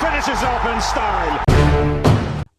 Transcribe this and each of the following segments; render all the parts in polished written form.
finishes off in style.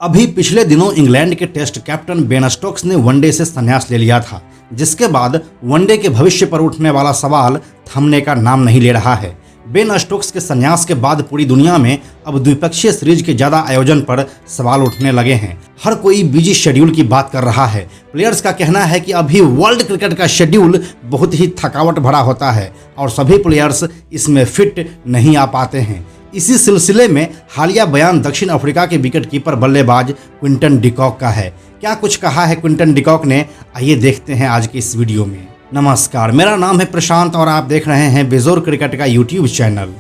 अभी पिछले दिनों इंग्लैंड के टेस्ट कैप्टन बेन स्टोक्स ने वनडे से संन्यास ले लिया था, जिसके बाद वनडे के भविष्य पर उठने वाला सवाल थमने का नाम नहीं ले रहा है। बेन स्टोक्स के संन्यास के बाद पूरी दुनिया में अब द्विपक्षीय सीरीज के ज्यादा आयोजन पर सवाल उठने लगे हैं। हर कोई बिजी शेड्यूल की बात कर रहा है। प्लेयर्स का कहना है कि अभी वर्ल्ड क्रिकेट का शेड्यूल बहुत ही थकावट भरा होता है और सभी प्लेयर्स इसमें फिट नहीं आ पाते हैं। इसी सिलसिले में हालिया बयान दक्षिण अफ्रीका के विकेटकीपर बल्लेबाज क्विंटन डिकॉक का है। क्या कुछ कहा है क्विंटन डिकॉक ने, आइए देखते हैं आज के इस वीडियो में। नमस्कार, मेरा नाम है प्रशांत और आप देख रहे हैं बेजोर क्रिकेट का यूट्यूब चैनल।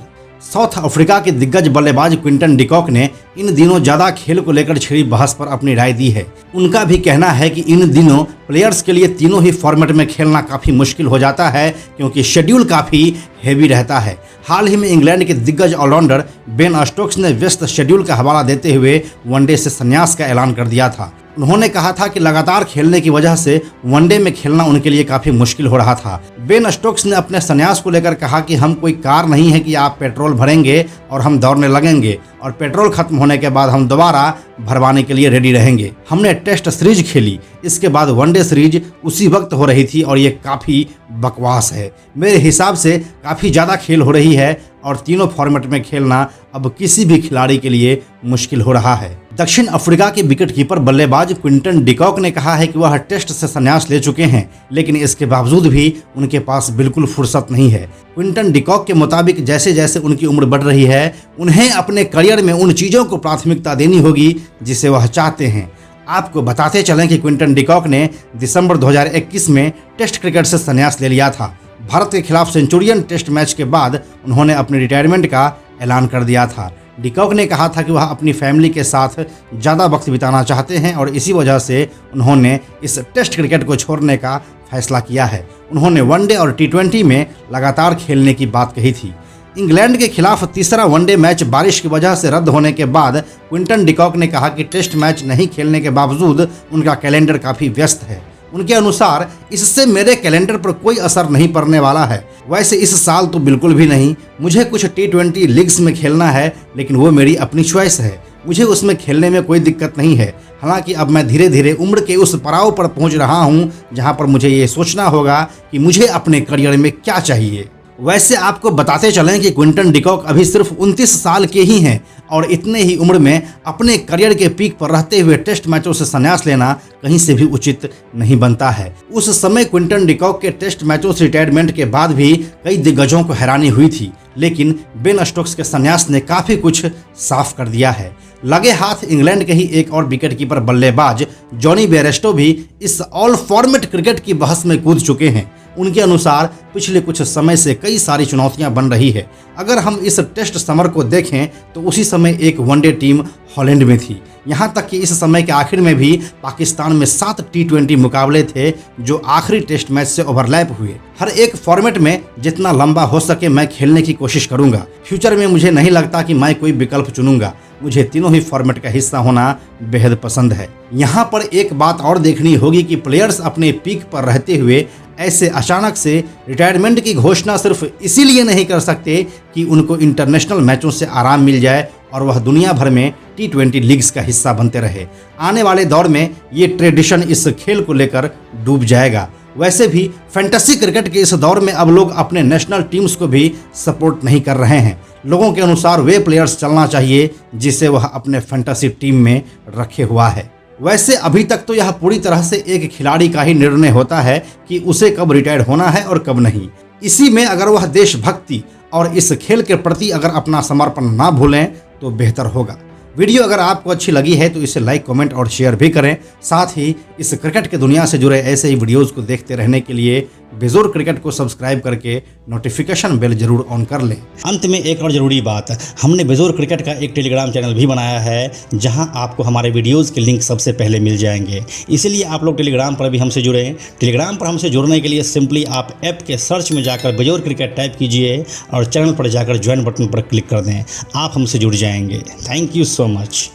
साउथ अफ्रीका के दिग्गज बल्लेबाज क्विंटन डिकॉक ने इन दिनों ज्यादा खेल को लेकर छिड़ी बहस पर अपनी राय दी है। उनका भी कहना है कि इन दिनों प्लेयर्स के लिए तीनों ही फॉर्मेट में खेलना काफी मुश्किल हो जाता है, क्योंकि शेड्यूल काफी हेवी रहता है। हाल ही में इंग्लैंड के दिग्गज ऑलराउंडर बेन स्टोक्स ने व्यस्त शेड्यूल का हवाला देते हुए वनडे से संन्यास का ऐलान कर दिया था। उन्होंने कहा था कि लगातार खेलने की वजह से वनडे में खेलना उनके लिए काफी मुश्किल हो रहा था। बेन स्टोक्स ने अपने संन्यास को लेकर कहा कि हम कोई कार नहीं है कि आप पेट्रोल भरेंगे और हम दौड़ने लगेंगे और पेट्रोल खत्म होने के बाद हम दोबारा भरवाने के लिए रेडी रहेंगे। हमने टेस्ट सीरीज खेली, इसके बाद वनडे सीरीज उसी वक्त हो रही थी और ये काफी बकवास है। मेरे हिसाब से काफी ज्यादा खेल हो रही है और तीनों फॉर्मेट में खेलना अब किसी भी खिलाड़ी के लिए मुश्किल हो रहा है। दक्षिण अफ्रीका के विकेटकीपर बल्लेबाज क्विंटन डिकॉक ने कहा है कि वह टेस्ट से संन्यास ले चुके हैं, लेकिन इसके बावजूद भी उनके पास बिल्कुल फुर्सत नहीं है। क्विंटन डिकॉक के मुताबिक जैसे जैसे उनकी उम्र बढ़ रही है, उन्हें अपने करियर में उन चीज़ों को प्राथमिकता देनी होगी जिसे वह चाहते हैं। आपको बताते चलें कि क्विंटन डिकॉक ने दिसंबर 2021 में टेस्ट क्रिकेट से संन्यास ले लिया था। भारत के खिलाफ सेंचुरियन टेस्ट मैच के बाद उन्होंने अपने रिटायरमेंट का ऐलान कर दिया था। डिकॉक ने कहा था कि वह अपनी फैमिली के साथ ज़्यादा वक्त बिताना चाहते हैं और इसी वजह से उन्होंने इस टेस्ट क्रिकेट को छोड़ने का फैसला किया है। उन्होंने वनडे और T20 में लगातार खेलने की बात कही थी। इंग्लैंड के खिलाफ तीसरा वनडे मैच बारिश की वजह से रद्द होने के बाद क्विंटन डिकॉक ने कहा कि टेस्ट मैच नहीं खेलने के बावजूद उनका कैलेंडर काफ़ी व्यस्त है। उनके अनुसार इससे मेरे कैलेंडर पर कोई असर नहीं पड़ने वाला है। वैसे इस साल तो बिल्कुल भी नहीं। मुझे कुछ T20 लीग्स में खेलना है, लेकिन वो मेरी अपनी चॉइस है। मुझे उसमें खेलने में कोई दिक्कत नहीं है। हालांकि अब मैं धीरे धीरे उम्र के उस पड़ाव पर पहुंच रहा हूं जहां पर मुझे ये सोचना होगा कि मुझे अपने करियर में क्या चाहिए। वैसे आपको बताते चलें कि क्विंटन डिकॉक अभी सिर्फ 29 साल के ही हैं और इतने ही उम्र में अपने करियर के पीक पर रहते हुए टेस्ट मैचों से संन्यास लेना कहीं से भी उचित नहीं बनता है। उस समय क्विंटन डिकॉक के टेस्ट मैचों से रिटायरमेंट के बाद भी कई दिग्गजों को हैरानी हुई थी, लेकिन बेन स्टोक्स के संन्यास ने काफ़ी कुछ साफ कर दिया है। लगे हाथ इंग्लैंड के ही एक और विकेटकीपर बल्लेबाज जॉनी बेयरस्टो भी इस ऑल फॉर्मेट क्रिकेट की बहस में कूद चुके हैं। उनके अनुसार पिछले कुछ समय से कई सारी चुनौतियां बन रही है। अगर हम इस टेस्ट समर को देखें तो उसी समय एक वनडे टीम हॉलैंड में थी। यहाँ तक कि इस समय के आखिर में भी पाकिस्तान में 7 T20 मुकाबले थे जो आखिरी टेस्ट मैच से ओवरलैप हुए। हर एक फॉर्मेट में जितना लंबा हो सके मैं खेलने की कोशिश करूंगा। फ्यूचर में मुझे नहीं लगता कि मैं कोई विकल्प चुनूंगा। मुझे तीनों ही फॉर्मेट का हिस्सा होना बेहद पसंद है। यहाँ पर एक बात और देखनी होगी कि प्लेयर्स अपने पीक पर रहते हुए ऐसे अचानक से रिटायरमेंट की घोषणा सिर्फ इसीलिए नहीं कर सकते कि उनको इंटरनेशनल मैचों से आराम मिल जाए और वह दुनिया भर में T20 लीग्स का हिस्सा बनते रहे। आने वाले दौर में ये ट्रेडिशन इस खेल को लेकर डूब जाएगा। वैसे भी फैंटेसी क्रिकेट के इस दौर में अब लोग अपने नेशनल टीम्स को भी सपोर्ट नहीं कर रहे हैं। लोगों के अनुसार वे प्लेयर्स चलना चाहिए जिसे वह अपने फैंटेसी टीम में रखे हुआ है। वैसे अभी तक तो यह पूरी तरह से एक खिलाड़ी का ही निर्णय होता है कि उसे कब रिटायर होना है और कब नहीं। इसी में अगर वह देशभक्ति और इस खेल के प्रति अगर अपना समर्पण ना भूलें तो बेहतर होगा। वीडियो अगर आपको अच्छी लगी है तो इसे लाइक, कमेंट और शेयर भी करें। साथ ही इस क्रिकेट के दुनिया से जुड़े ऐसे ही वीडियोस को देखते रहने के लिए बेजोर क्रिकेट को सब्सक्राइब करके नोटिफिकेशन बेल जरूर ऑन कर लें। अंत में एक और ज़रूरी बात, हमने बेजोर क्रिकेट का एक टेलीग्राम चैनल भी बनाया है जहां आपको हमारे वीडियोस के लिंक सबसे पहले मिल जाएंगे। इसीलिए आप लोग टेलीग्राम पर भी हमसे जुड़ें। टेलीग्राम पर हमसे जुड़ने के लिए सिंपली आप ऐप के सर्च में जाकर बेजोर क्रिकेट टाइप कीजिए और चैनल पर जाकर ज्वाइन बटन पर क्लिक कर दें। आप हमसे जुड़ जाएंगे। Thank you so much.